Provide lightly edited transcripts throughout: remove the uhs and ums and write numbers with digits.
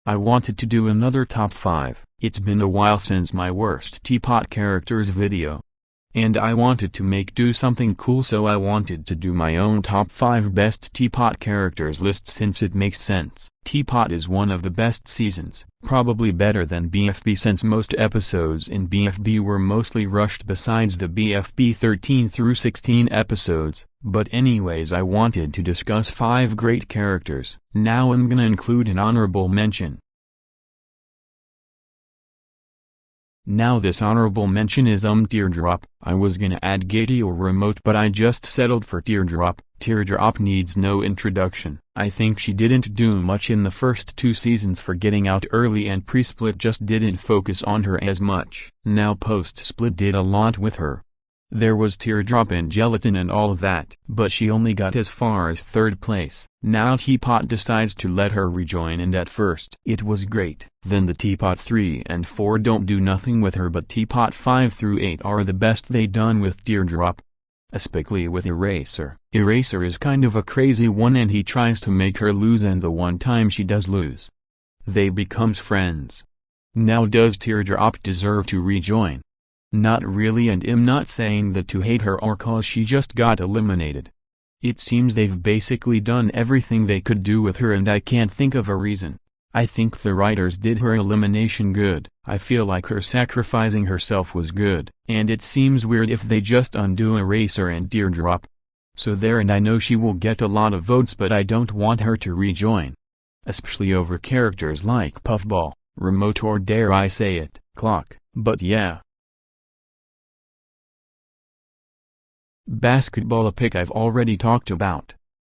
I wanted to do another top 5, it's been a while since my worst TPOT characters video. And I wanted to do something cool, so I wanted to do my own top 5 best TPOT characters list since it makes sense. TPOT is one of the best seasons, probably better than BFB since most episodes in BFB were mostly rushed besides the BFB 13 through 16 episodes, but anyways, I wanted to discuss 5 great characters. Now I'm gonna include an honorable mention. Now this honorable mention is Teardrop. I was gonna add Gatey or Remote, but I just settled for Teardrop. Teardrop needs no introduction. I think she didn't do much in the first 2 seasons for getting out early, and pre-split just didn't focus on her as much. Now post-split did a lot with her. There was Teardrop and Gelatin and all of that, but she only got as far as 3rd place. Now TPOT decides to let her rejoin, and at first it was great. Then the TPOT 3 and 4 don't do nothing with her, but TPOT 5 through 8 are the best they done with Teardrop. Especially with Eraser. Eraser is kind of a crazy one, and he tries to make her lose, and the one time she does lose, they becomes friends. Now does Teardrop deserve to rejoin? Not really, and I'm not saying that to hate her or cause she just got eliminated. It seems they've basically done everything they could do with her, and I can't think of a reason. I think the writers did her elimination good. I feel like her sacrificing herself was good, and it seems weird if they just undo Eraser and Teardrop. So there, and I know she will get a lot of votes, but I don't want her to rejoin. Especially over characters like Puffball, Remote, or dare I say it, Clock. But yeah. Basketball, a pick I've already talked about.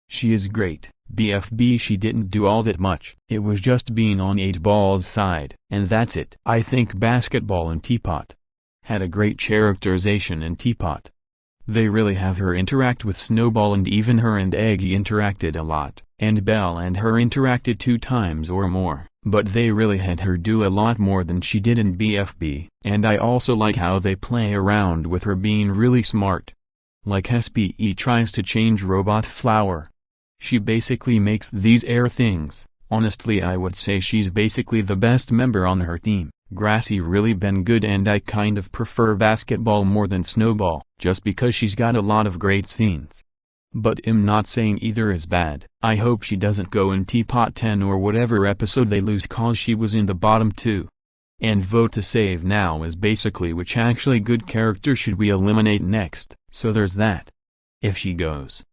She is great. BFB she didn't do all that much. It was just being on 8Ball's side, and that's it. I think Basketball and TPOT had a great characterization in TPOT. They really have her interact with Snowball, and even her and Eggy interacted a lot, and Belle and her interacted 2 times or more, but they really had her do a lot more than she did in BFB. And I also like how they play around with her being really smart. Like SPE tries to change Robot Flower. She basically makes these air things. Honestly, I would say she's basically the best member on her team. Grassy really been good, and I kind of prefer Basketball more than Snowball, just because she's got a lot of great scenes. But I'm not saying either is bad. I hope she doesn't go in TPOT 10 or whatever episode they lose, cause she was in the bottom 2. And vote to save now is basically which actually good character should we eliminate next, so there's that. If she goes,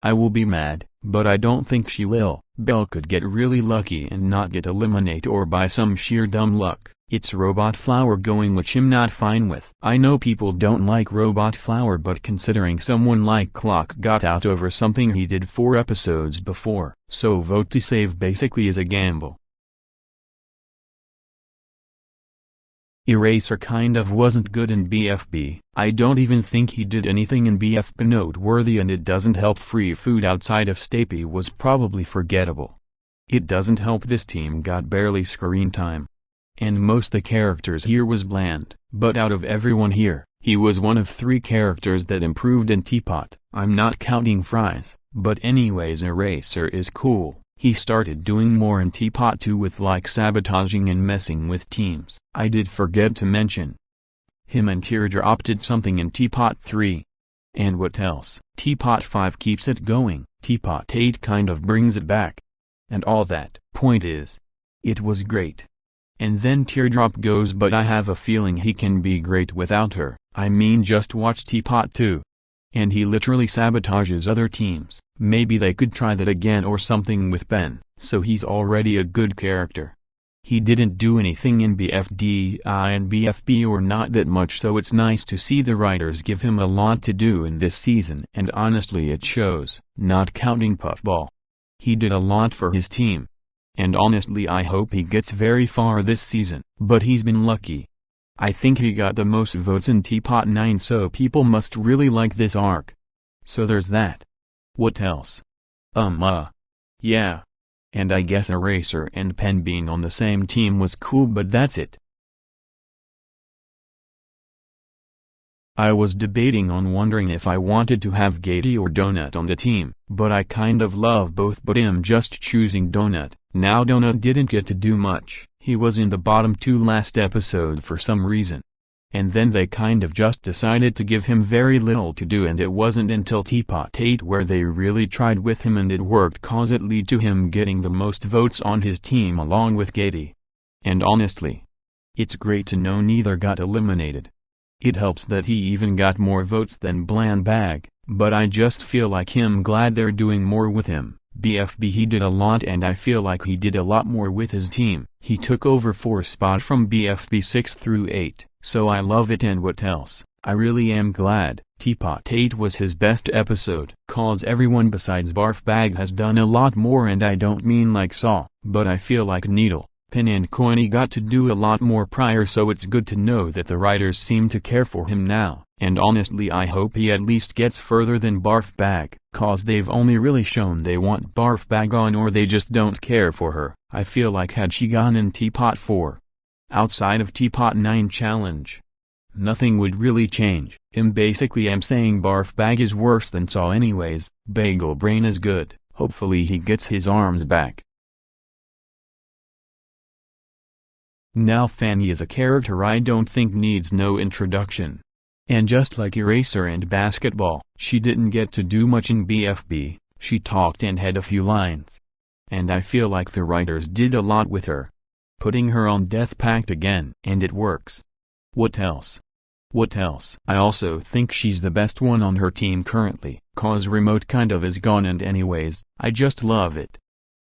I will be mad, but I don't think she will. Belle could get really lucky and not get eliminated, or by some sheer dumb luck, it's Robot Flower going, which I'm not fine with. I know people don't like Robot Flower, but considering someone like Clock got out over something he did 4 episodes before, so vote to save basically is a gamble. Eraser kind of wasn't good in BFB. I don't even think he did anything in BFB noteworthy, and it doesn't help Free Food outside of Stapy was probably forgettable. It doesn't help this team got barely screen time. And most the characters here was bland, but out of everyone here, he was one of 3 characters that improved in TPOT. I'm not counting Fries, but anyways, Eraser is cool. He started doing more in TPOT 2 with like sabotaging and messing with teams. I did forget to mention him and Teardrop did something in TPOT 3. And what else? TPOT 5 keeps it going. TPOT 8 kind of brings it back. And all that. Point is, it was great. And then Teardrop goes, but I have a feeling he can be great without her. I mean, just watch TPOT 2. And he literally sabotages other teams. Maybe they could try that again or something with Ben, so he's already a good character. He didn't do anything in BFD and BFB, or not that much, so it's nice to see the writers give him a lot to do in this season, and honestly it shows, not counting Puffball. He did a lot for his team. And honestly I hope he gets very far this season, but he's been lucky. I think he got the most votes in TPOT 9, so people must really like this arc. So there's that. What else? Yeah. And I guess Eraser and Pen being on the same team was cool, but that's it. I was debating on wondering if I wanted to have Gaty or Donut on the team, but I kind of love both, but am just choosing Donut. Now Donut didn't get to do much, he was in the bottom 2 last episode for some reason. And then they kind of just decided to give him very little to do, and it wasn't until TPOT 8 where they really tried with him and it worked, cause it lead to him getting the most votes on his team along with Gaty. And honestly, it's great to know neither got eliminated. It helps that he even got more votes than Blandbag, but I just feel like him glad they're doing more with him. BFB he did a lot, and I feel like he did a lot more with his team. He took over 4 spot from BFB 6 through 8, so I love it. And what else? I really am glad TPOT 8 was his best episode, cause everyone besides Barfbag has done a lot more, and I don't mean like Saw, but I feel like Needle, Pin and Coiny got to do a lot more prior, so it's good to know that the writers seem to care for him now, and honestly I hope he at least gets further than Barfbag, cause they've only really shown they want Barfbag on, or they just don't care for her. I feel like had she gone in TPOT 4, outside of TPOT 9 challenge, nothing would really change. Basically I'm saying Barfbag is worse than Saw anyways. Bagel Brain is good, hopefully he gets his arms back. Now Fanny is a character I don't think needs no introduction. And just like Eraser and Basketball, she didn't get to do much in BFB, she talked and had a few lines. And I feel like the writers did a lot with her, putting her on Death Pact again, and it works. What else? What else? I also think she's the best one on her team currently, cause Remote kind of is gone, and anyways, I just love it.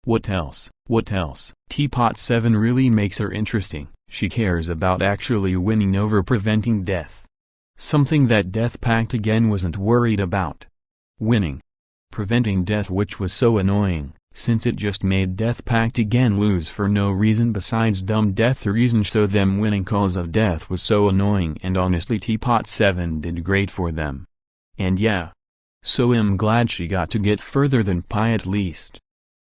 What else? What else? TPOT 7 really makes her interesting. She cares about actually winning over preventing death. Something that Death Pact again wasn't worried about. Winning. Preventing death, which was so annoying, since it just made Death Pact again lose for no reason besides dumb death reason, so them winning cause of death was so annoying, and honestly TPOT 7 did great for them. And yeah. So I'm glad she got to get further than Pi at least.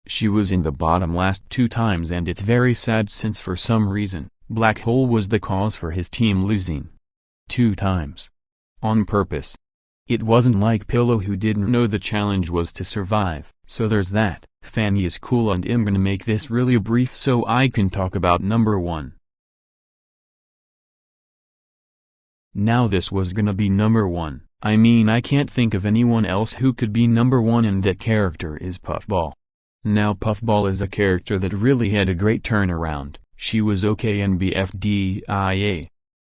She was in the bottom last 2 times, and it's very sad since for some reason, Black Hole was the cause for his team losing 2 times. On purpose. It wasn't like Pillow, who didn't know the challenge was to survive, so there's that. Fanny is cool, and I'm gonna make this really brief so I can talk about number 1. Now this was gonna be number 1, I mean I can't think of anyone else who could be number 1, and that character is Puffball. Now Puffball is a character that really had a great turnaround. She was okay in BFDIA.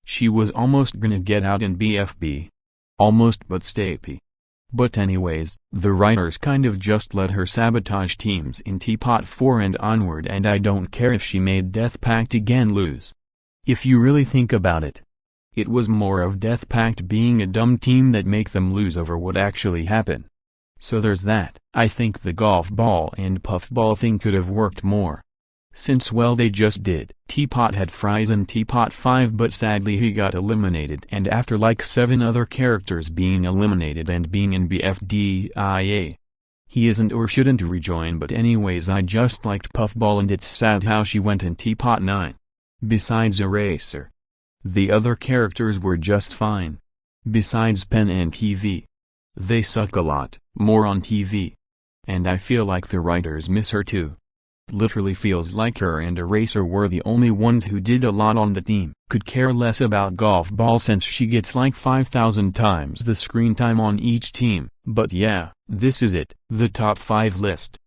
She was almost gonna get out in BFB. Almost, but Stapy. But anyways, the writers kind of just let her sabotage teams in TPOT 4 and onward, and I don't care if she made Death Pact again lose. If you really think about it, it was more of Death Pact being a dumb team that make them lose over what actually happened. So there's that. I think the golf ball and puffball thing could have worked more. Since well they just did. TPOT had Fries in TPOT 5, but sadly he got eliminated, and after like 7 other characters being eliminated and being in BFDIA. He isn't or shouldn't rejoin, but anyways I just liked Puffball, and it's sad how she went in TPOT 9. Besides Eraser, the other characters were just fine. Besides Pen and TV. They suck a lot more on TV. And I feel like the writers miss her too. Literally feels like her and Eraser were the only ones who did a lot on the team. Could care less about Golf Ball since she gets like 5,000 times the screen time on each team. But yeah, this is it, the top 5 list.